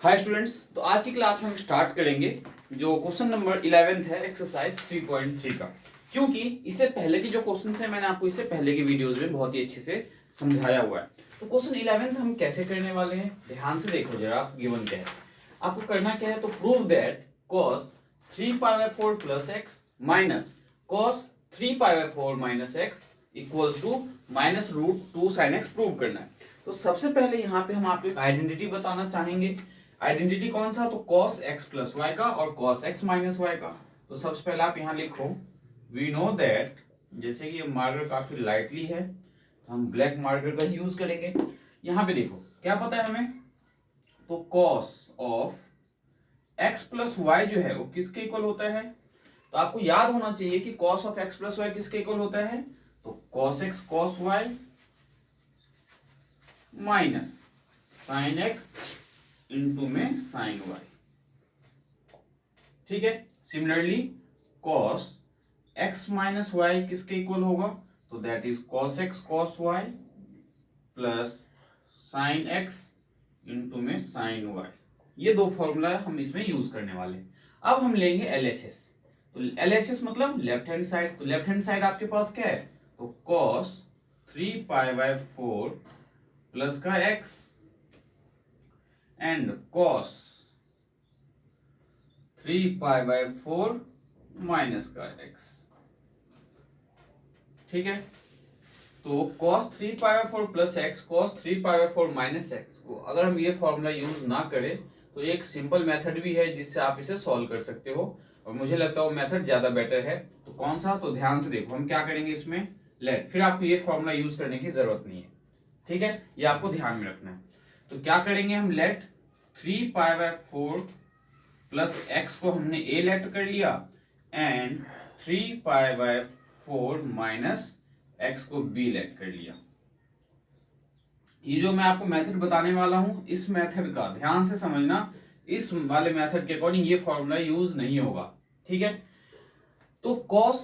Hi students, तो आज की क्लास में हम स्टार्ट करेंगे जो क्वेश्चन नंबर 11 है एक्सरसाइज 3.3 का। क्योंकि इससे पहले की जो क्वेश्चन है मैंने आपको इससे पहले की वीडियोस में बहुत ही अच्छे से समझाया हुआ है। तो क्वेश्चन 11 हम कैसे करने वाले हैं, ध्यान से देखो जरा। गिवन क्या है, आपको करना क्या है, तो prove that cos 3π/4 plus x minus cos 3π/4 minus x equals to -√2 sin x prove करना है। तो सबसे पहले यहाँ पे हम आपको एक आइडेंटिटी बताना चाहेंगे। आइडेंटिटी कौन सा, तो cos x प्लस वाई का और cos x माइनस वाई का। तो सबसे पहले आप यहाँ लिखो वी नो दैट, जैसे कि ये मार्कर काफी लाइटली है तो हम ब्लैक मार्कर का यूज करेंगे। यहाँ पे देखो क्या पता है हमें, तो cos of x plus Y जो है वो किसके इक्वल होता है। तो आपको याद होना चाहिए कि cos ऑफ x प्लस वाई किसके इक्वल होता है, तो cos x cos y minus sine x into में साइन y। ठीक है, similarly cos x minus Y किसके इक्वल होगा, तो that is cos x cos y plus sine x into में साइन y। ये दो फॉर्मूला हम इसमें यूज करने वाले हैं। अब हम लेंगे LHS। तो LHS मतलब लेफ्ट हैंड साइड। तो लेफ्ट हैंड साइड आपके पास क्या है, तो cos 3π/4 प्लस का x एंड cos 3π/4 माइनस का x। ठीक है, तो cos 3π/4 plus x cos 3π/4 minus x को अगर हम ये फॉर्मूला यूज ना करें तो एक सिंपल मेथड भी है जिससे आप इसे सॉल्व कर सकते हो, और मुझे लगता है वो मेथड ज्यादा बेटर है। तो कौन सा, तो ध्यान से देखो हम क्या करेंगे इसमें, लेट, फिर आपको ये फॉर्मूला यूज करने की जरूरत नहीं है। ठीक है, ये आपको ध्यान में रखना है। तो क्या करेंगे हम, लेट 3π/4 प्लस एक्स को हमने ए लेट कर लिया एंड 3π/4 माइनस एक्स को बी लेट कर लिया। ये जो मैं आपको मेथड बताने वाला हूं, इस मेथड का ध्यान से समझना, इस वाले मेथड के अकॉर्डिंग ये फॉर्मूला यूज नहीं होगा। ठीक है, तो cos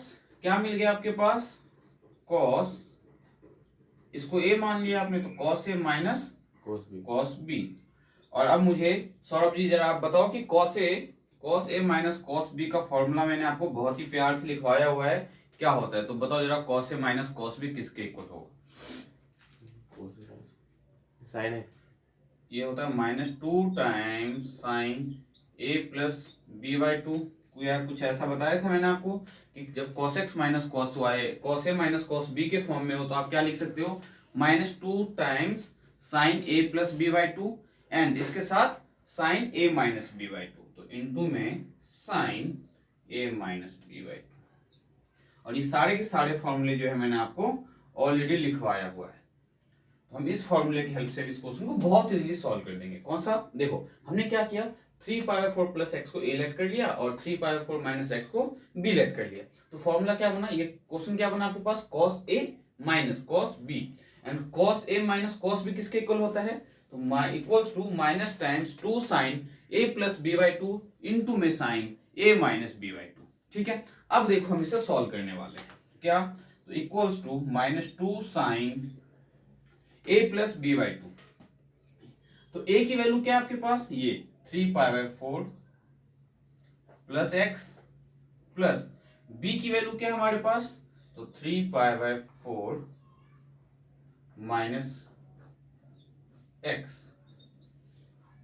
क्या मिल गया आपके पास, cos इसको a मान लिया आपने, तो cos a minus cos b। और अब मुझे सौरभ जी जरा आप बताओ कि cos a minus cos b का फॉर्मूला मैंने आपको बहुत ही प्यार से लिखवाया हुआ है, क्या होता है, तो बताओ जरा cos a minus cos b किसके इक्वल होगा। साइन है, ये होता है -2 times sign a plus b/2। यार कुछ ऐसा बताया था मैंने आपको कि जब cos x minus cos y cos a minus cos b के फॉर्म में हो तो आप क्या लिख सकते हो, -2 times sign a plus b/2 and इसके साथ साइन a माइनस b/2, तो इनटू में साइन a माइनस b/2। और ये सारे के सारे फॉर्मूले जो है मैंने आपको ऑलरेडी लिखवाया हुआ है। तो हम इस फॉर्मूले की हेल्प से इस क्वेश्चन को बहुत इजीली सॉल्व कर देंगे। कौन सा, देखो हमने क्या किया, 3π/4 प्लस एक्स को a लेट कर लिया और 3π/4 माइनस एक्स को b लेट कर लिया। तो फॉर्मूला क्या बना, ये क्वेश्चन क्या बना आपके पास, cos a minus cos b and cos a minus cos b किसके इक्वल होता है, तो equals to minus times 2 sine a plus b/2 into में साइन a माइनस b/2। ठीक है, अब देखो हम इसे सॉल्व करने वाले हैं, क्या, तो equals to -2 sine a plus b/2। तो a की वैल्यू क्या है आपके पास, ये 3π/4 प्लस एक्स प्लस b की वैल्यू क्या है हमारे पास, तो 3π/4 माइनस एक्स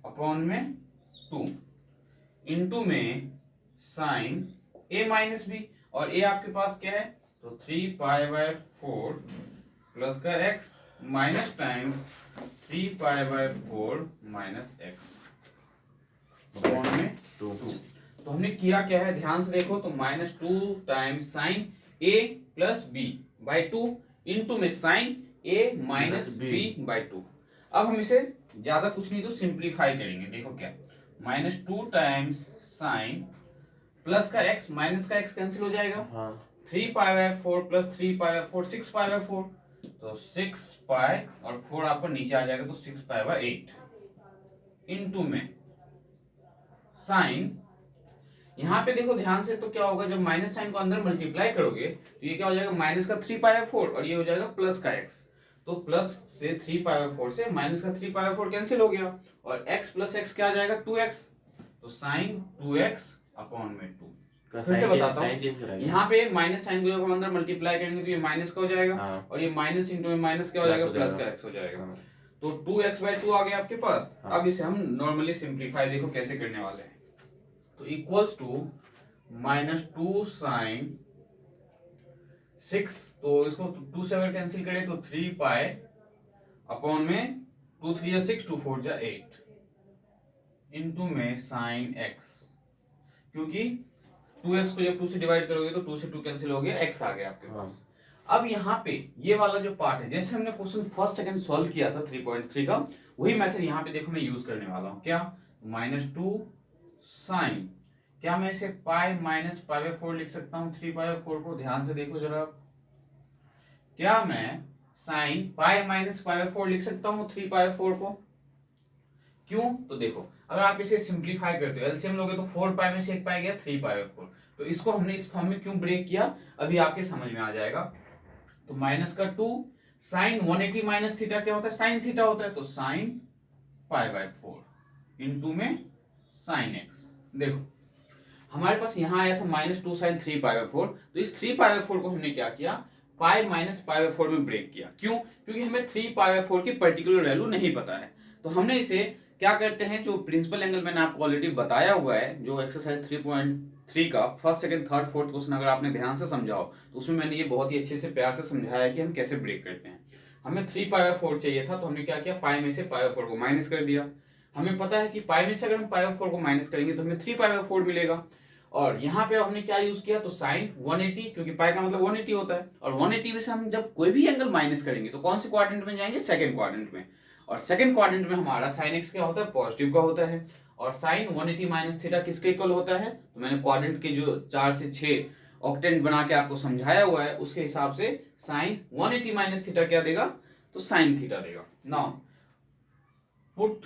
अपॉन में 2 इंटू में साइन a माइनस b, और a आपके पास क्या है, तो 3π/4 प्लस का x minus times 3π/4 minus x upon में 2। तो हमने किया क्या है, ध्यान से देखो, तो -2 times sign a plus b/2 into में साइन a माइनस b/2। अब हम इसे ज्यादा कुछ नहीं तो सिंप्लीफाई करेंगे। देखो क्या, -2 टाइम्स साइन प्लस का x माइनस का x कैंसिल हो जाएगा, हाँ। 3π/4 प्लस 3π/4 6π/4, तो 6π और 4 आपको नीचे आ जाएगा तो 6π/8 इंटू में साइन, यहाँ पे देखो ध्यान से, तो क्या होगा, जब माइनस साइन को अंदर मल्टीप्लाई करोगे तो ये क्या हो जाएगा, माइनस का 3π/4 और ये हो जाएगा प्लस का x, तो प्लस से 3 पाई/4 से माइनस का 3 पाई/4 कैंसिल हो गया और x प्लस एक्स क्या आ जाएगा 2x, तो साइन 2x अपॉन में 2। फिर से बताता हूँ, यहाँ पे माइनस साइन को जब हम अंदर मल्टीप्लाई करेंगे तो ये माइनस का हो जाएगा और ये माइनस इंटू में माइनस क्या हो जाएगा प्लस का x हो जाएगा। तो 2x/2 आ गया आपके पास। अब इसे हम नॉर्मली सिंप्लीफाई देखो कैसे करने वाले हैं। तो इक्वल्स टू -2 साइन 6, तो इसको 2 से अगर कैंसिल करें तो 3 पाई अपॉन में 2 3 6 2 4 8 इंटू में साइन x, क्योंकि 2x को जब 2 से डिवाइड करोगे तो 2 से 2 कैंसिल हो गया, x आ गया आपके पास। अब यहाँ पे ये वाला जो पार्ट है, जैसे हमने क्वेश्चन फर्स्ट सेकंड सॉल्व किया था 3.3 का, वही मेथड यहाँ पे देखो मैं यूज करने वाला हूँ। क्या -2 साइन, क्या मैं इसे पाई माइनस पाई/4 लिख सकता हूँ 3 पाई/4 को? ध्यान से देखो जरा, क्या मैं साइन पाई माइनस पाई/4 लिख सकता हूँ 3 पाई/4 को? क्यों? तो देखो अगर आप इसे सिंप्लीफाई करते हो, एलसीएम लोगे तो 4 पाई में से 1 पाई गया 3 पाई/4, तो इसको हमने इस फॉर्म में क्यों ब्रेक किया अभी आपके समझ में आ जाएगा। तो माइनस का 2 साइन 180 माइनस थीटा क्या होता है? साइन थीटा होता है, तो साइन पाई/4 इंटू में साइन एक्स। देखो हमारे पास यहाँ आया था -2 साइन 3 पाई/4, तो इस 3 पाई/4 को हमने क्या किया पाई माइनस पाई/4 में ब्रेक किया। क्यों? क्योंकि हमें 3 पाई/4 की पर्टिकुलर वैल्यू नहीं पता है। तो हमने इसे क्या करते हैं, जो प्रिंसिपल एंगल मैंने आपको ऑलरेडी बताया हुआ है, जो एक्सरसाइज 3.3 का first second third fourth question अगर आपने ध्यान से समझा हो तो उसमें मैंने ये बहुत ही अच्छे से प्यार से समझाया है कि हम कैसे ब्रेक करते हैं। हमें 3 पाई/4 चाहिए था, तो हमने क्या किया पाई में से पाई/4 को माइनस कर दिया। हमें पता है कि पाई में से अगर हम पाई/4 को माइनस करेंगे तो हमें 3 पाई/4 मिलेगा। और यहाँ पे हमने क्या यूज किया, तो साइन 180, क्योंकि पाई का मतलब 180 होता है, और 180 में से हम जब कोई भी एंगल माइनस करेंगे तो कौन से क्वाड्रेंट में जाएंगे? सेकंड क्वाड्रेंट में। और सेकंड क्वाड्रेंट में हमारा साइन एक्स क्या होता है? पॉजिटिव का होता है। और साइन 180 माइनस थीटा किसके इक्वल होता है? तो मैंने क्वाड्रेंट के जो 4 से 6 ऑक्टेंट बना के आपको समझाया हुआ है उसके हिसाब से साइन 180 माइनस थीटा क्या देगा? तो साइन थीटा देगा। नाउ पुट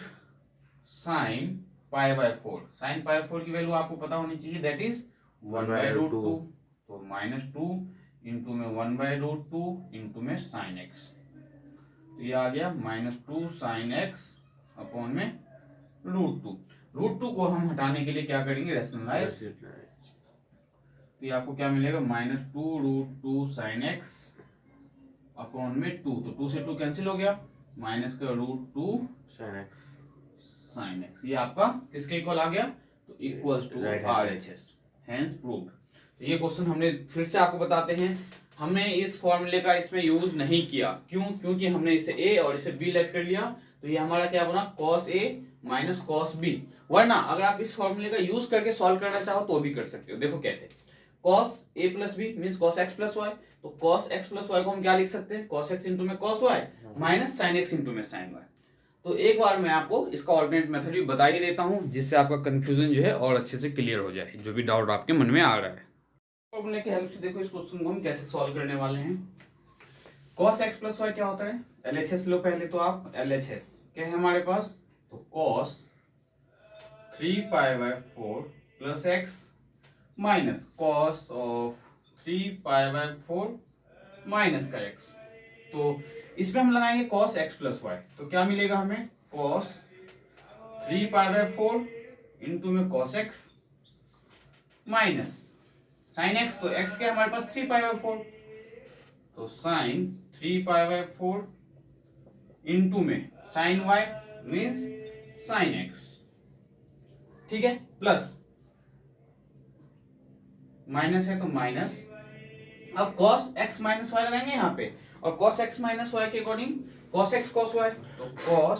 साइन पाई/4, साइन पाई/4 की वैल्यू आपको पता होनी चाहिए, दैट इज 1/√2, तो -2 इंटू में 1/√2 इंटू में साइन एक्स, तो ये आ गया -2 साइन एक्स अपॉन में √2। √2 को हम हटाने के लिए क्या करेंगे? रैशनलाइज, तो ये आपको क्या मिलेगा? -2√2 साइन एक्स अपॉन में 2, तो 2 से 2 कैंसिल हो गया, माइनस का √2 साइन एक्स, ये आपका किसके इक्वल आ गया? तो equals to RHS, hence proved. तो ये क्वेश्चन हमने फिर से आपको बताते हैं, हमने इस फॉर्मूले का इसमें यूज नहीं किया। क्यों? क्योंकि हमने इसे A और इसे B लेट कर लिया, तो ये हमारा क्या बना? cos A minus cos B। वरना अगर आप इस फॉर्मूले का यूज करके सॉल्व करना चाहो तो भी कर सकते हो। देखो कैसे, cos A plus B means cos x plus y, तो cos x प्लस y को हम क्या लिख सकते हैं? cos x इंटू में cos y minus sin x into में sin y। तो एक बार मैं आपको इसका ऑल्टरनेट मेथड भी बता ही देता हूं, जिससे आपका कंफ्यूजन जो है और अच्छे से क्लियर हो जाए, जो भी डाउट आपके मन में आ रहा है। फॉर्मूले की हेल्प से देखो इस क्वेश्चन को हम कैसे सॉल्व करने वाले हैं। cos x प्लस y क्या होता है? LHS लो पहले तो आप, LHS क्या है हमारे पास? तो cos 3 pi plus x minus cos of 3 pi minus का x, तो इसमें हम लगाएंगे cos x प्लस y, तो क्या मिलेगा हमें? cos 3 पाई/4 इंटू में cos x minus sin x, तो x क्या हमारे पास 3 पाई/4, तो sin 3 पाई/4 इंटू में sin y means sin x, ठीक है, प्लस माइनस है तो माइनस, अब cos x माइनस y लगाएंगे यहाँ पे, और cos x माइनस y के according cos x cos y, तो cos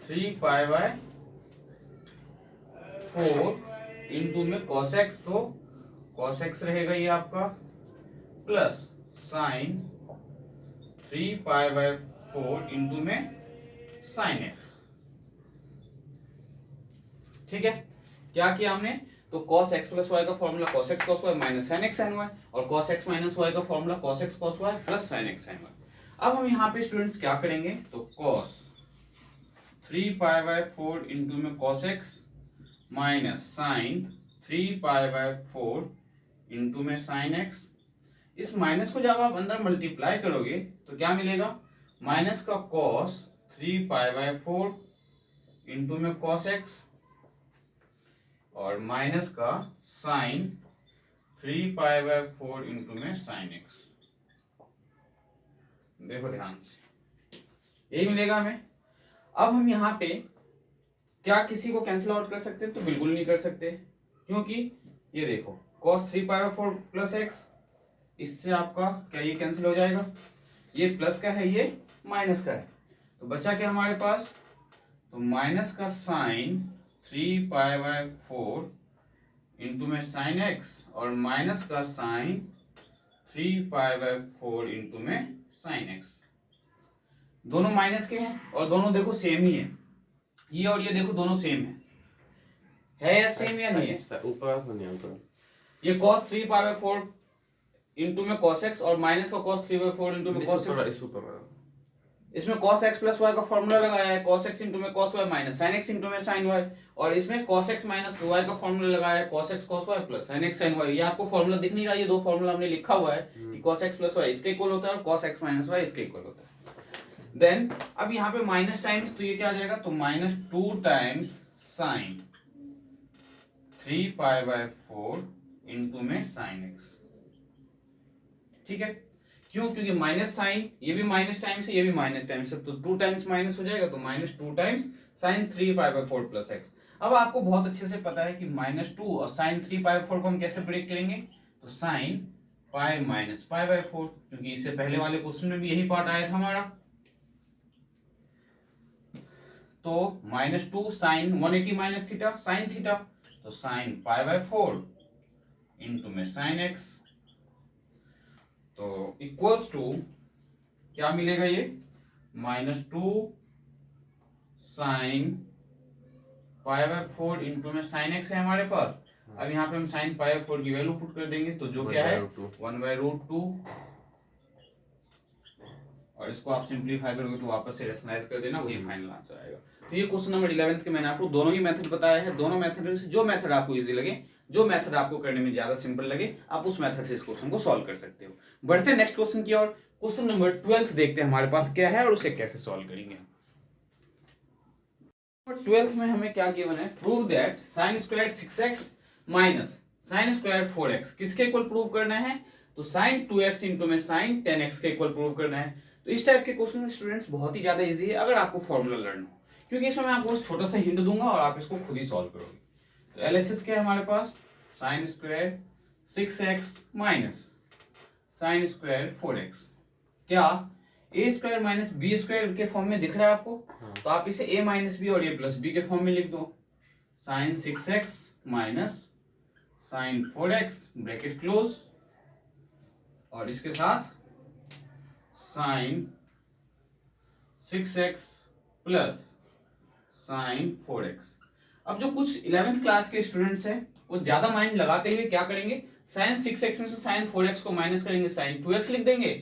3 पाई/4 इंटू में cos x, तो cos x रहेगा ये आपका, प्लस sin 3 पाई/4 इंटू में sin x, ठीक है। क्या किया हमने? तो cos x प्लस y का formula cos x cos y minus sin x sin y, और cos x माइनस y का formula cos x cos y plus sin x sin y। अब हम यहाँ पे स्टूडेंट्स क्या करेंगे? तो cos 3 पाई/4 इंटू में cos x minus sin 3 pi into में sin x, इस माइनस को जब आप अंदर मल्टीप्लाई करोगे तो क्या मिलेगा? माइनस का कॉस 3π/4 इंटू में कॉस एक्स और माइनस का साइन 3π/4 इंटू में साइन एक्स। देखो ध्यान से यही मिलेगा हमें। अब हम यहाँ पे क्या किसी को कैंसिल आउट कर सकते हैं? तो बिल्कुल नहीं कर सकते, क्योंकि ये देखो cos 3π/4 प्लस एक्स, इससे आपका क्या ये कैंसिल हो जाएगा, ये प्लस का है ये माइनस का है, तो बचा क्या हमारे पास, तो माइनस का साइन 3π/4 इंटू में साइन एक्स और माइनस का साइन 3π/4 इंटू में साइन एक्स। दोनों माइनस के हैं और दोनों देखो सेम ही है, ये और ये देखो दोनों सेम है या सेम या नहीं है? ऊपर ये cos 3π/4 इंटू में cos x और माइनस का cos 3/4 इंटू में cos x, इसमें cos x प्लस y का फॉर्मूला लगाया है, cos x इंटू में cos y minus sin x into में sin y, और इसमें cos x माइनस y का फॉर्मूला लगाया है, cos x cos y plus sin x sin y। ये आपको फॉर्मूला दिख नहीं रहा, ये दो फॉर्मूला हमने लिखा हुआ है कि cos x प्लस y इसके इक्वल होता है और cos x माइनस y इसके इक्वल होता है। देन अब यहाँ पे माइनस टाइम्स, तो ये क्या आ जाएगा, तो -2 टाइम्स साइन 3π/4 इंटू में साइन एक्स। ठीक है, क्यों? क्योंकि माइनस साइन, ये भी माइनस टाइम्स है, ये भी माइनस टाइम्स है, तो 2 टाइम्स माइनस हो जाएगा, तो -2 टाइम्स साइन 3π/4 प्लस एक्स। अब आपको बहुत अच्छे से पता है कि -2 और साइन 3π/4 को हम कैसे ब्रेक करेंगे, तो साइन पाई माइनस π/4, क्योंकि इससे पहले वाले क्वेश्चन में भी यही पार्ट आया था हमारा। तो -2 sine 180 minus theta sine theta, तो साइन π/4 इंटू में साइन एक्स, तो इक्वल्स टू क्या मिलेगा, ये -2 साइन π/4 इंटू में साइन एक्स है हमारे पास। अब यहाँ पे हम साइन π/4 की वैल्यू पुट कर देंगे, तो जो क्या है 1/√2, और इसको आप सिंप्लीफाई करोगे तो वापस से रेशनलाइज कर देना, वही फाइनल आंसर आएगा। तो ये क्वेश्चन नंबर 11 के मैंने आपको दोनों ही मेथड बताया है। दोनों मेथड में से जो मेथड आपको इजी लगे, जो मेथड आपको करने में ज्यादा सिंपल लगे, आप उस मेथड से इस क्वेश्चन को सॉल्व कर सकते हो। बढ़ते हैं नेक्स्ट क्वेश्चन की ओर। क्वेश्चन नंबर 12 देखते हैं हमारे पास क्या है और उसे कैसे सॉल्व करेंगे। 12 में हमें क्या गिवन है, prove that sin square 6x minus sin square 4x किसके इक्वल प्रूव करना है, तो sin 2x इंटू में sin 10x के इक्वल प्रूव करना है। तो इस टाइप के क्वेश्चन स्टूडेंट्स बहुत ही ज्यादा इजी है अगर आपको फॉर्मूला लर्न हो, क्योंकि इसमें मैं आपको छोटा सा हिंट दूंगा और आप इसको खुद ही सॉल्व करोगे। तो एलएचएस क्या है हमारे पास, sin square 6x minus sin square 4x, क्या ए स्क्वायर माइनस बी स्क्वायर के फॉर्म में दिख रहा है आपको? तो आप इसे a माइनस बी और a प्लस बी के फॉर्म में लिख दो, sin 6x minus sin 4x bracket close, और इसके साथ sin 6x plus sin 4x। अब जो कुछ 11th क्लास के स्टूडेंट्स हैं वो ज्यादा माइंड लगाते हुए क्या करेंगे, sin 6x में से sin 4x को माइनस करेंगे, sin 2x लिख देंगे,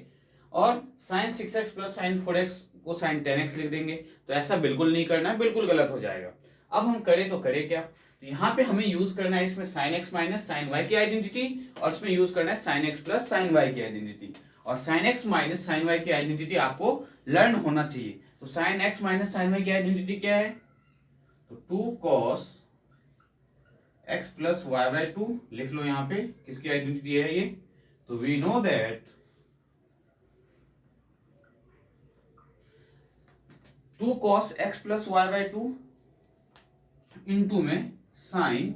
और sin 6x plus sin 4x को sin 10x लिख देंगे। तो ऐसा बिल्कुल नहीं करना है, बिल्कुल गलत हो जाएगा। अब हम करें तो करें क्या, तो यहाँ पे हमें यूज करना है इसमें sin x minus sin y की आइडेंटिटी, और इसमें यूज करना है sin x plus sin y की आइडेंटिटी। और sin x minus sin y की आइडेंटिटी आपको लर्न होना चाहिए। तो sin x minus sin y की आइडेंटिटी क्या है, तो 2 cos x प्लस y/2 लिख लो, यहाँ पे किसकी आइडेंटिटी है ये, तो we know that 2 cos x plus y/2 into में sin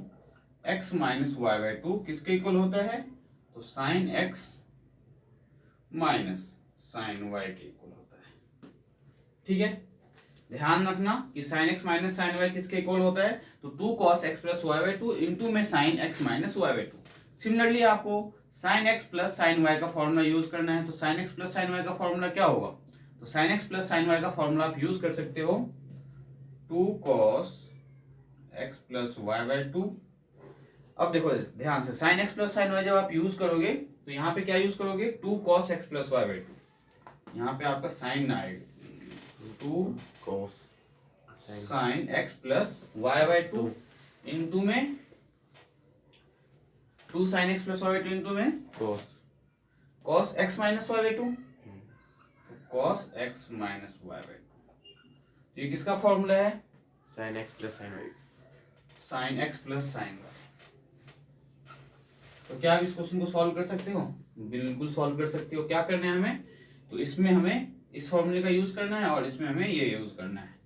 x माइनस y/2 किसके इक्वल होता है, तो sin x minus sin y के इक्वल होता है। ठीक है, ध्यान रखना कि sin x minus sin y किसके इक्वल होता है, तो 2 cos x plus y/2 into में sin x minus y/2। Similarly आपको sin x plus sin y का फॉर्मूला यूज करना है, तो sin x plus sin y का फॉर्मूला क्या होगा, तो sin x plus sin y का फॉर्मूला आप यूज कर सकते हो 2 cos x प्लस y/2। अब देखो ध्यान से, sin x plus sin y जब आप यूज करोगे तो यहाँ पे क्या यूज करोगे, 2 cos x प्लस y/2, यहाँ पे आपका साइन आएगा 2 cos sin x plus y/2 into में 2 sin x plus y/2 into में cos x minus y/2, cos x minus y by two. ये किसका फॉर्मूला है? sin x plus sin y। sin x plus sin y। तो क्या आप इस question को सॉल्व कर सकते हो? बिल्कुल सॉल्व कर सकते हो। क्या करना है हमें? तो इसमें हमें इस फॉर्मूले का यूज करना है और इसमें हमें ये यूज करना है।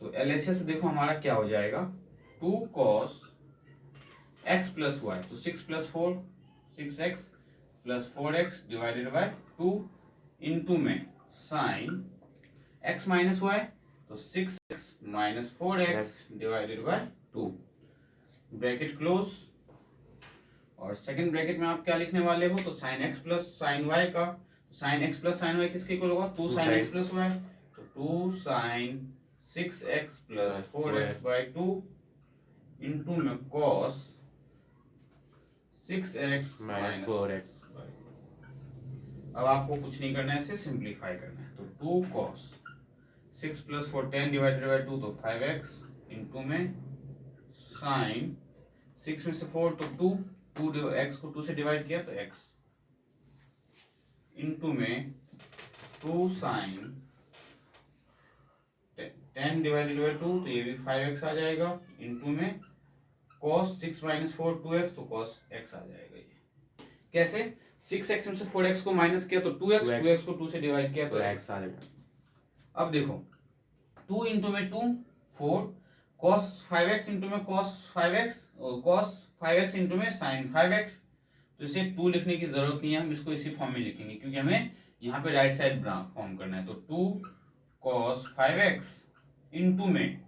तो LHS से देखो हमारा क्या हो जाएगा, 2 cos x प्लस वाई, तो 6 plus 4 6x plus 4x divided by 2 into में साइन x माइनस वाई, तो 6x minus 4x divided by 2, bracket close. और सेकंड ब्रैकेट में आप क्या लिखने वाले हो? तो sine x plus sine y का, sine x plus sine y किसके इक्वल होगा? 2 साइन x प्लस वाई, तो 2 sine 6x plus 4x by 2 into में cos 6x माइनस 4x। अब आपको कुछ नहीं करना है, इसे सिंप्लीफाई करना है। तो 2 cos 6 प्लस 4 10 डिवाइडेड बाई 2, तो 5x इंटू में साइन 6 में से 4 तो 2 x को 2 से डिवाइड किया तो x इंटू में 2 साइन 10 डिवाइडेड बाई 2, तो ये भी 5x आ जाएगा इंटू में cos 6 माइनस 4 2x, तो cos x आ जाएगा। ये कैसे? 6x में से 4x को माइनस किया तो 2x 2x को 2 से डिवाइड किया तो x आ जाएगा। अब देखो 2 इंटू में 2 4 cos 5x इंटू में cos 5x और cos 5x इंटू में sin 5x, तो इसे 2 लिखने की जरूरत नहीं है, हम इसको इसी फॉर्म में लिखेंगे क्योंकि हमें यहाँ पे राइट साइड फॉर्म करना है। तो 2 cos 5x इंटू में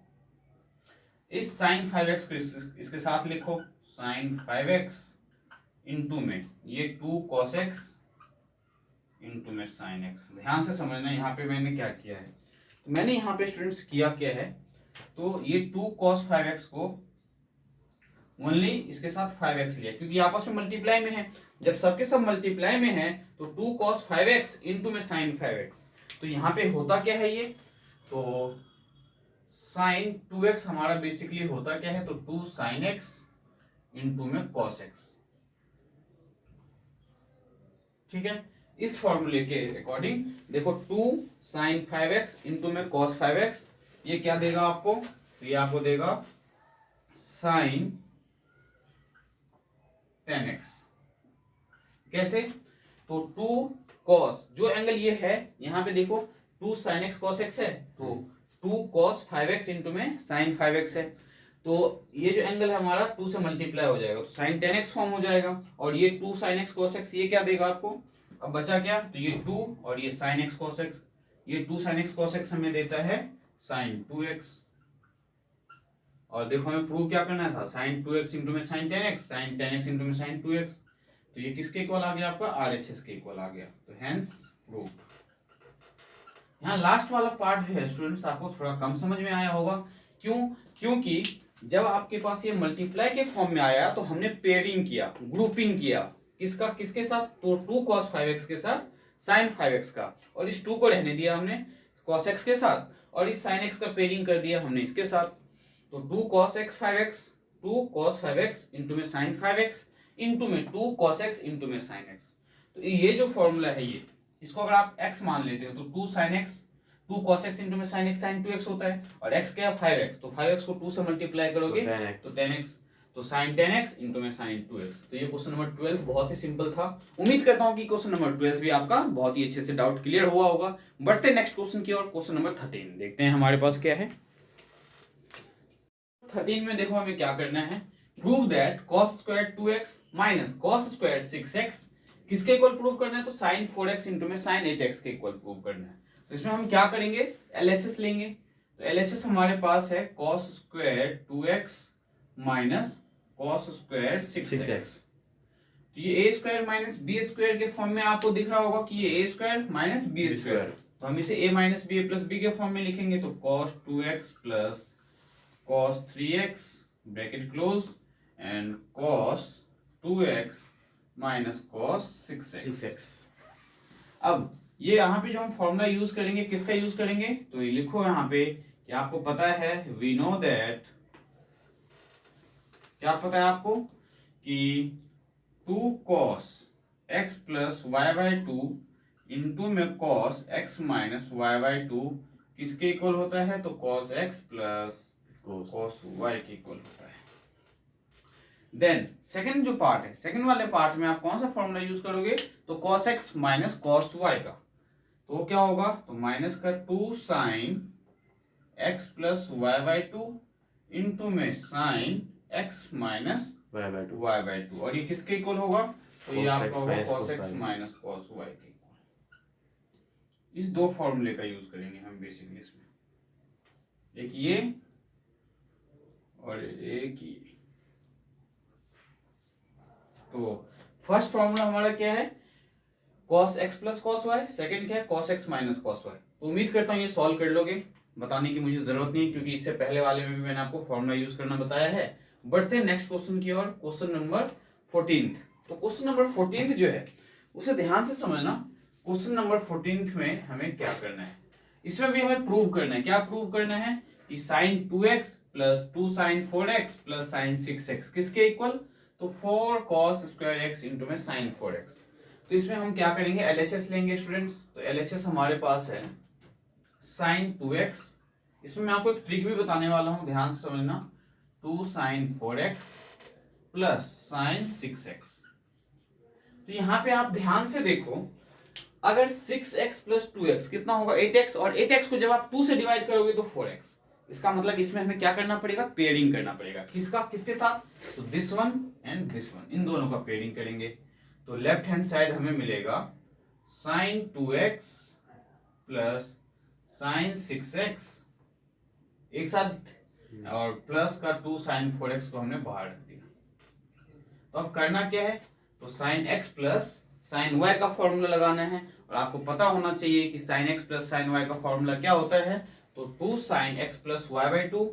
इस sin 5x को इसके साथ लिखो, sin 5x इंटू में ये 2 cos x इंटू में sin x। ध्यान से समझना यहाँ पे मैंने क्या किया है। तो मैंने यहाँ पे स्टूडेंट्स किया क्या है, तो ये 2 cos 5x को ओनली इसके साथ 5x लिया क्योंकि आपस में मल्टीप्लाई में है। जब सबके सब मल्टीप्लाई में है तो 2 cos 5x इंटू में sin 5x। तो यहाँ पे होता क्या है ये, तो sin 2x हमारा बेसिकली होता क्या है, तो 2 sin x इंटू में cos x। ठीक है, इस फॉर्मूले के अकॉर्डिंग देखो 2 sin 5x इंटू में cos 5x, ये क्या देगा आपको? तो ये आपको देगा sin 10x। कैसे? तो 2 cos, जो एंगल ये है यहाँ पे देखो 2 sin x cos x है, तो 2 cos 5x इंटू में sin 5x है, तो ये जो एंगल है हमारा 2 से मल्टीप्लाई हो जाएगा, तो sin 10x फॉर्म हो जाएगा। और ये 2 sin x cos x ये क्या देगा आपको? अब बचा क्या? तो ये 2 और ये sin x cos x, ये 2 sin x cos x हमें देता है sin 2x। और देखो हमें प्रूव क्या करना था, sin 2x इंटू में sin 10x, sin 10x into में sin 2x, तो ये किसके इक्वल आ गया आपका? RHS के इक्वल आ गया, तो हेंस प्रूव। यहाँ लास्ट वाला पार्ट जो है स्टूडेंट्स आपको थोड़ा कम समझ में आया होगा। क्यों? क्योंकि जब आपके पास ये मल्टीप्लाई के फॉर्म में आया तो हमने पेयरिंग किया, ग्रुपिंग किया, किसका किसके साथ? तो 2 cos 5x के साथ sin 5x का, और इस 2 को रहने दिया हमने cos x के साथ, और इस sin x का पेयरिंग कर दिया हमने इसके साथ। तो 2 cos x 5x 2 cos 5x into में sin 5x इंटू में 2 cos x इंटू में sin x। तो ये जो फॉर्मूला है ये, इसको अगर आप x मान लेते हो तो 2 sin x 2 cos x into में sin x sin 2x होता है, और x क्या है? 5x, तो 5x को 2 से मल्टीप्लाई करोगे तो 10x, तो sin 10x इंटू में sin 2x। तो ये क्वेश्चन नंबर 12 बहुत ही सिंपल था। उम्मीद करता हूँ कि क्वेश्चन नंबर 12 भी आपका बहुत ही अच्छे से डाउट क्लियर हुआ होगा। बढ़ते नेक्स्ट क्वेश्चन की ओर, क्वेश्चन नंबर 13 देखते हैं हमारे पास क्या है। 13 में देखो हमें क्या करना है, prove that cos square 2x minus cos square 6x किसके इक्वल प्रूव करना है? तो sin 4x इंटू में sin 8x के इक्वल प्रूव करना है। तो इसमें हम क्या करेंगे? LHS लेंगे। तो LHS हमारे पास है cos square 2x minus cos square 6x। तो ये a square minus b square के फॉर्म में आपको दिख रहा होगा कि ये a square minus b square, तो हम इसे a minus b plus b के फॉर्म में लिखेंगे। तो cos 2x plus cos 3x bracket close and cos 2x minus cos 6x। अब ये यहाँ पे जो हम फॉर्मूला यूज करेंगे किसका यूज करेंगे? तो ये लिखो यहाँ पे कि आपको पता है वी नो दैट, क्या पता है आपको कि 2 cos x plus y by 2 into में cos x minus y by two किसके इक्वल होता है? तो cos x plus cos y के इक्वल होता है। देन सेकंड जो पार्ट है, सेकंड वाले पार्ट में आप कौन सा फॉर्मूला यूज करोगे? तो cos x minus cos y का, तो वो क्या होगा? तो माइनस का 2 sine x plus y by two into में sine x minus y by 2 y by two, और ये किसके इक्वल होगा? तो ये Cos आपका x होगा minus cos cos x y। Minus cos y के इक्वल। इस दो फॉर्मूले का यूज करेंगे हम बेसिकली इसमें, एक ये और एक ये। तो फर्स्ट फॉर्मूला हमारा क्या है? cos x plus cos y. Second क्या है? cos x minus cos y. तो उम्मीद करता हूँ ये सॉल्व कर लोगे, बताने की मुझे जरूरत नहीं, क्योंकि इससे पहले वाले में भी मैंने आपको फॉर्मूला यूज करना बताया है। बढ़ते हैं नेक्स्ट क्वेश्चन की ओर, क्वेश्चन नंबर 14। तो क्वेश्चन नंबर 14 जो है उसे ध्यान से समझना। क्वेश्चन नंबर 14 में हमें क्या करना है? इसमें भी हमें प्रूव करना है। क्या प्रूव करना है? कि sine 2x plus 2 sine 4x plus sine 6x किसके इक्वल? तो 4 cos स्क्वायर x इंटू में साइन 4x। तो इसमें हम क्या करेंगे? LHS लेंगे स्टूडेंट्स। तो LHS हमारे पास है साइन 2x। इसमें मैं आपको एक ट्रिक भी बताने वाला हूं, ध्यान से समझना। 2 sine 4x plus sine 6x। तो यहां पे आप ध्यान से देखो, अगर 6x प्लस 2x कितना होगा? 8x, और 8x को जब आप 2 से डिवाइड करोगे तो 4x। इसका मतलब इसमें हमें क्या करना पड़ेगा? पेयरिंग करना पड़ेगा। किसका? किसके साथ? तो this one and this one, इन दोनों का पेयरिंग करेंगे। तो लेफ्ट हैंड साइड हमें मिलेगा sign 2x plus sine 6x एक साथ, और प्लस का 2 साइन 4x को हमने बाहर रख दिया। तो अब करना क्या है? तो sine x plus sine y का फॉर्मूला लगाना है, और आपको पता होना चाहिए कि sine x plus sine y का फॉर्मूला क्या होता है। तो 2 sine x plus y by two,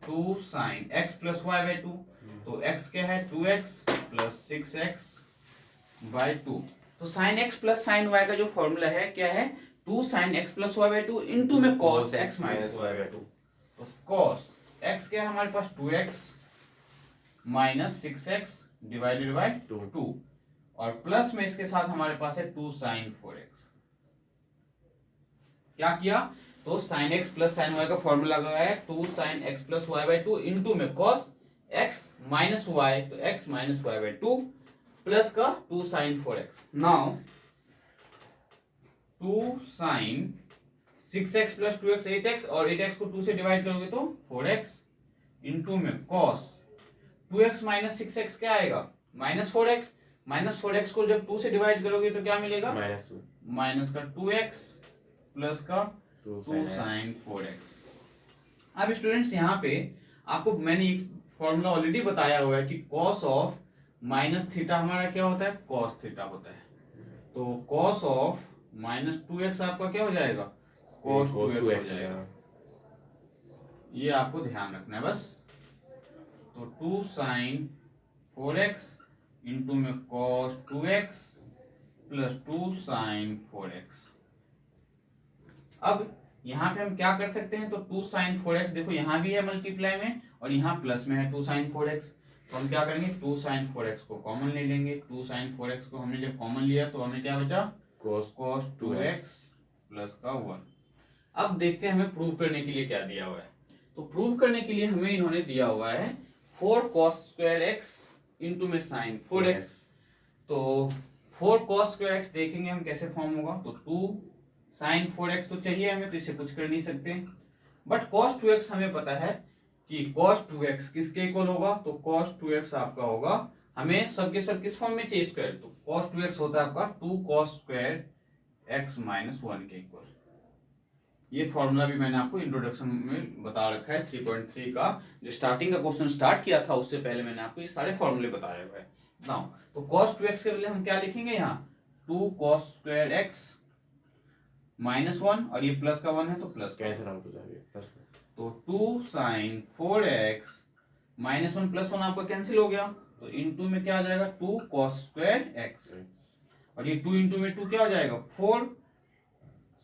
2 sine x plus y by two. तो x क्या है? 2x plus 6x by two. तो sine x plus sine y का जो फॉर्मूला है क्या है? 2 sine x plus y by two into में cos x minus y by two. तो cos x क्या है हमारे पास? 2x minus 6x divided by 2, और प्लस में इसके साथ हमारे पास है 2 साइन 4x। क्या किया? तो sine x plus sine y का फॉर्मूला लगाया 2 sine x plus y by two into में cos x माइनस वाई, तो x minus y by two plus का 2 sine 4x। Now 2 sine 6x plus 2x 8x, और 8x को 2 से divide करोगे तो 4x इंटू में cos 2x माइनस 6x क्या आएगा? Minus 4x। माइनस 4x को जब 2 से डिवाइड करोगे तो क्या मिलेगा? -2 माइनस का 2x प्लस का 2 साइन 4x। अब स्टूडेंट्स यहाँ पे आपको मैंने एक फॉर्मूला ऑलरेडी बताया हुआ है कि cos ऑफ माइनस थीटा हमारा क्या होता है? cos थीटा होता है। तो cos ऑफ माइनस 2x आपका क्या हो जाएगा? cos 2x हो जाएगा। ये आपको ध्यान रखना है बस। तो 2 साइन 4x इंटू में cos 2x plus 2 sine 4x। अब यहाँ पे हम क्या कर सकते हैं? तो 2 साइन 4x देखो यहाँ भी है मल्टीप्लाई में, और यहाँ प्लस में है 2 साइन 4x। तो हम क्या करेंगे? 2 साइन 4x को कॉमन ले लेंगे। 2 साइन 4x को हमने जब कॉमन लिया तो हमें क्या बचा? cos 2x प्लस का 1। अब देखते हैं हमें प्रूव करने के लिए क्या दिया हुआ है। तो प्रूव करने के लिए हमें इन्होंने दिया हुआ है 4 cos स्क्वायर x इंटू में साइन 4x। तो 4 cos स्क्वायर x देखेंगे हम कैसे फॉर्म होगा। तो 2 साइन 4x तो चाहिए हमें, तो इसे कुछ कर नहीं सकते। बट cos 2x हमें पता है कि cos 2x किसके इक्वल होगा? तो cos 2x आपका होगा, हमें सब के सब किस फॉर्म में चाहिए? स्क्वायर। तो cos 2x होता है आपका 2 cos स्क्वायर x माइनस 1 के इक्वल। ये फॉर्मूला भी मैंने आपको इंट्रोडक्शन में बता रखा है 3.3 का, जो स्टार्टिंग का क्वेश्चन स्टार्ट किया था उससे पहले मैंने आपको ये सारे फॉर्मूले बताए हुए हैं। नाउ तो cos 2x के बदले हम क्या लिखेंगे? यहाँ 2 cos स्क्वायर x माइनस 1, और ये प्लस का 1 है तो प्लस कैंसिल आउट हो जाएगा प्लस में। तो 2 साइन 4x माइनस 1 प्लस 1 आपका कैंसिल हो गया। तो इंटू में क्या आ जाएगा? 2 cos स्क्वायर x, और ये 2 इंटू में 2 क्या हो जाएगा? 4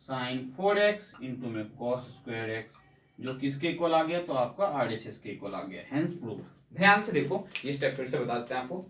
साइन 4x इंटू में cos स्क्वायर x, जो किसके इक्वल आ गया? तो आपका RHS के इक्वल आ गया। Hence prove. ध्यान से देखो, ये स्टेप फिर से बता देते हैं आपको।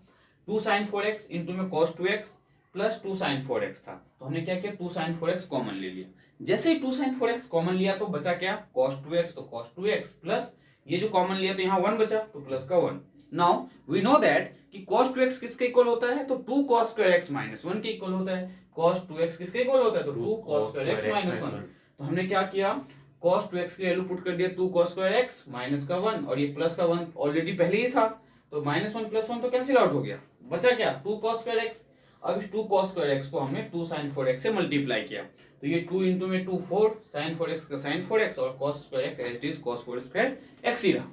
2 साइन 4x इंटू में cos 2x, plus 2 sin 4x था, तो हमने क्या किया 2 sin 4x कॉमन ले लिया। जैसे ही 2 sin 4x कॉमन लिया तो बचा क्या cos 2x, तो cos 2x प्लस ये जो कॉमन लिया तो यहाँ 1 बचा तो प्लस का 1। नाउ वी नो दैट कि cos 2x किसके इक्वल होता है, तो 2 cos square x minus 1 के इक्वल होता है। cos 2x किसके इक्वल होता है, तो 2 cos square x minus 1। तो हमने क्या किया cos 2x की वैल्यू पुट कर दिया 2 cos square x माइनस का 1, और ये प्लस का 1 ऑलरेडी पहले ही था, तो -1 + 1 तो कैंसिल आउट हो गया, बचा क्या 2 cos square x। अब इस 2 cos square x को हमने 2 sin 4x से मल्टीप्लाई किया, तो ये 2 इंटू में 2 4 sin 4x का sin 4x और cos square x as it is cos 4 square x ही रहा,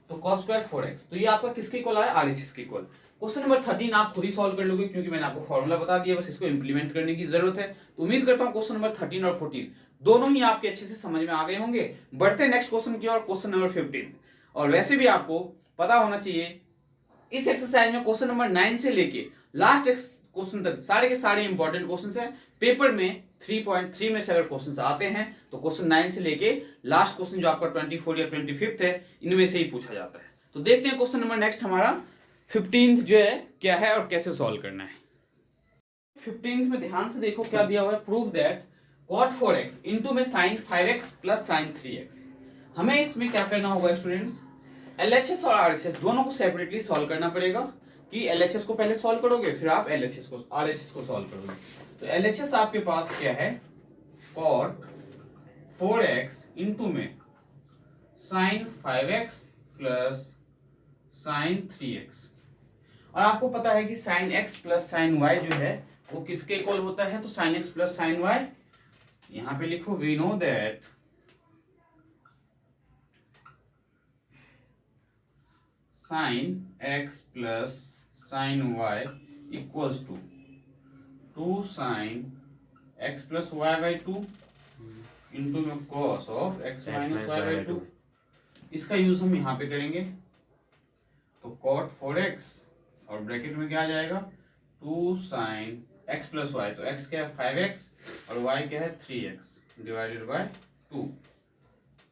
तो cos square 4x। तो ये आपका किसके इक्वल आया, RHS के इक्वल। क्वेश्चन नंबर 13 आप खुद ही सॉल्व कर लोगे क्योंकि मैंने आपको फॉर्मूला बता दिया, बस इसको इंप्लीमेंट करने की जरूरत है। तो उम्मीद करता हूं क्वेश्चन नंबर 13 और 14 दोनों ही आपके अच्छे से समझ में आ गए होंगे। बढ़ते हैं नेक्स्ट क्वेश्चन की ओर, क्वेश्चन नंबर 15। और वैसे भी आपको पता होना चाहिए इस एक्सरसाइज में क्वेश्चन नंबर 9 से लेके लास्ट क्वेश्चन तक सारे के सारे इंपॉर्टेंट क्वेश्चन हैं। पेपर में 3.3 में से अगर क्वेश्चन आते हैं तो क्वेश्चन 9 से लेके लास्ट क्वेश्चन जो आपका 24 या 25 है इनमें से ही पूछा जाता है। तो देखते हैं क्वेश्चन नंबर नेक्स्ट हमारा 15 जो है क्या है और कैसे सॉल्व करना है। 15 में ध्यान से देखो क्या दिया हुआ है, prove that cot 4x into में sin 5x plus sin 3x। हमें इसमें क्या करना होगा स्टूडेंट्स, LHS और RHS दोनों को सेपरेटली सॉल्व करना पड़ेगा। कि LHS को पहले सॉल्व करोगे फिर आप RHS को सॉल्व करोगे। तो LHS आपके पास क्या है, cot 4x इंटू में sin 5x plus sin 3x। और आपको पता है कि sin x plus sin y जो है वो किसके इक्वल होता है, तो sin x plus sin y, यहां पे लिखो we know that sin x plus sin y equals to 2 sin x plus y by 2 into में cos of x minus y by 2। इसका यूज हम यहाँ पे करेंगे, तो cot 4x और ब्रैकेट में क्या आ जाएगा 2 sin x प्लस y, तो x क्या है 5x और y क्या है 3x डिवाइडेड बाय 2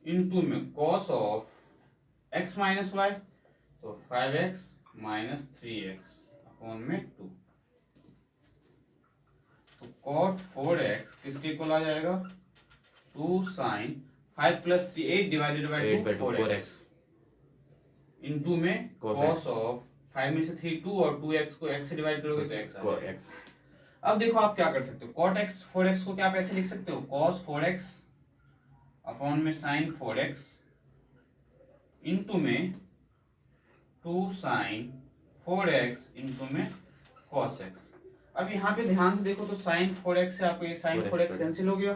इंटू में cos of x minus y, तो 5x माइनस 3x अपॉन में 2। तो cot 4x किसके इक्वल आ जाएगा 2 sin 5 plus 3 8 divided by 2 4x into में cos ऑफ 5 में से 3 2 और 2x को x से डिवाइड करोगे तो x आ जाएगा। अब देखो आप क्या कर सकते हो, cot x 4x को क्या आप ऐसे लिख सकते हो cos 4x अपॉन में sin 4x इंटू में 2 sin 4x इंटू में cos x। अब यहाँ पे ध्यान से देखो तो sin 4x से आपको ये sin 4x कैंसिल हो गया,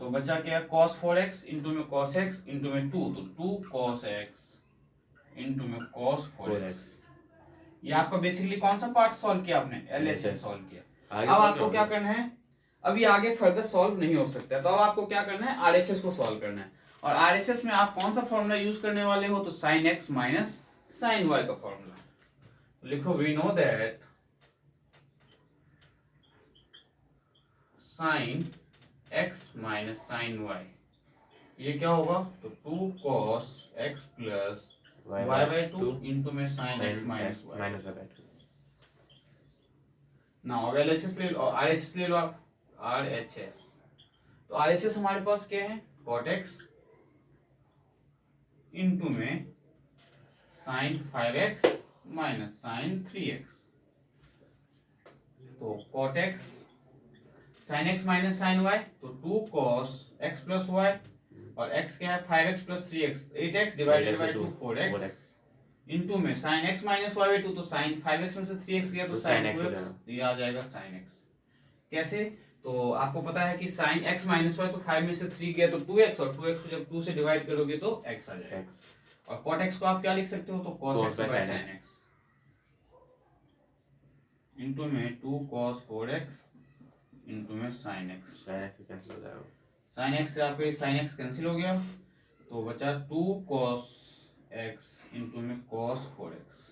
तो बचा क्या cos 4x इंटू में cos x इंटू में 2, तो 2 cos x इंटू में cos 4x। ये आपका बेसिकली कौन सा पार्ट सॉल्व किया आपने, LHS सॉल्व किया। अब आपको क्या करना है, अभी आगे फर्दर सॉल्व नहीं हो सकता, तो अब आपको क्या करना है RHS को सॉल्व करना है। और RHS में आप कौन सा फॉर्मूला यूज करने वाले हो, तो sin x minus sin y का फॉर्मूला। तो लिखो we know that sin x minus sin y, ये क्या होगा, तो 2 cos x plus y by 2 into में sin x minus y। Now अब LHS ले लो और RHS ले लो आप, RHS। तो RHS हमारे पास क्या है cot x इंटू में sin 5x minus sin 3x। तो cot x sin x minus sin y, तो 2 cos x प्लस y और x क्या है 5x plus 3x 8x divided by 2 4x into में sin x minus y by 2, तो sin 5x में से 3x गया तो sin 2x, ये आ जाएगा sin x। कैसे, तो आपको पता है कि sin x माइनस y, तो 5 में से 3 गया तो 2x और 2x को जब 2 से डिवाइड करोगे तो x आ जाएगा। और cot x को आप क्या लिख सकते हो, तो cos x by sin x into में 2 cos 4x इंटू में sin x। sin x से आपको sin x कैंसिल हो गया, तो बचा 2 cos x इंटू में cos 4x।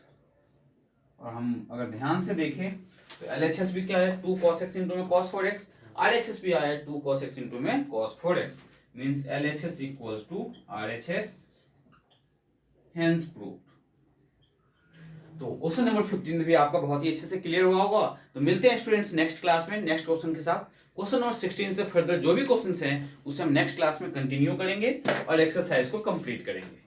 और हम अगर ध्यान से देखें तो LHS भी क्या है 2 cos x इंटू में cos 4x, RHS भी आया है 2 cos x इंटू में cos 4x, means LHS equals to RHS, hence proved. तो क्वेश्चन नंबर 15 भी आपका बहुत ही अच्छे से क्लियर हुआ होगा। तो मिलते हैं स्टूडेंट्स नेक्स्ट क्लास में नेक्स्ट क्वेश्चन के साथ। क्वेश्चन नंबर 16 से फर्दर जो भी क्वेश्चंस हैं उसे हम नेक्स्ट क्लास में कंटिन्यू करेंगे और एक्सरसाइज को कंप्लीट करेंगे।